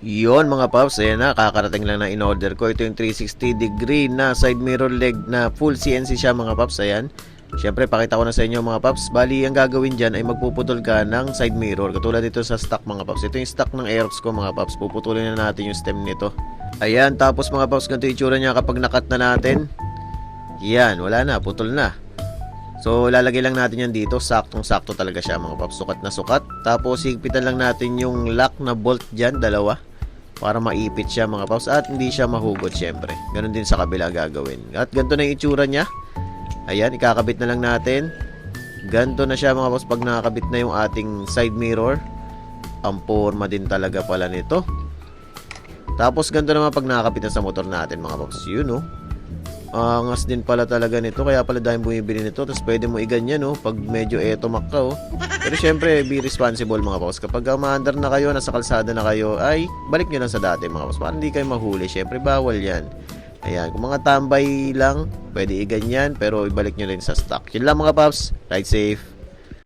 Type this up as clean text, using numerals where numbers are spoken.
Yon mga paps, ayan na, kakarating lang na in-order ko. Ito yung 360 degree na side mirror leg na full CNC siya mga paps, ayan. Siyempre, pakita ko na sa inyo mga paps. Bali, ang gagawin dyan ay magpuputol ka ng side mirror. Katulad dito sa stock mga paps. Ito yung stock ng Aerox ko mga paps. Puputulin na natin yung stem nito. Ayan, tapos mga paps, ganito yung itsura niya kapag nakat na natin. Yan, wala na, putol na. So, lalagay lang natin yan dito. Saktong-sakto talaga siya mga paps. Sukat na sukat. Tapos, higpitan lang natin yung lock na bolt dyan, dalawa. Para maipit siya mga paps. At hindi siya mahugot syempre. Ganon din sa kabila gagawin. At ganito na yung itsura niya. Ayan, ikakabit na lang natin. Ganito na siya mga paps pag nakakabit na yung ating side mirror. Ang forma din talaga pala nito. Tapos ganito naman pag nakakabit na sa motor natin mga paps. Yun oh. Angas din pala talaga nito. Kaya pala dahil bumibili nito. Tapos pwede mo iganyan oh. Pag medyo etomak ka oh. Pero syempre be responsible mga paps. Kapag umaandar na kayo, nasa kalsada na kayo, ay balik nyo lang sa dati mga paps. Para hindi kayo mahuli. Syempre bawal yan. Ayan, kung mga tambay lang, pwede iganyan. Pero ibalik nyo rin sa stock. Yun lang mga paps. Ride safe.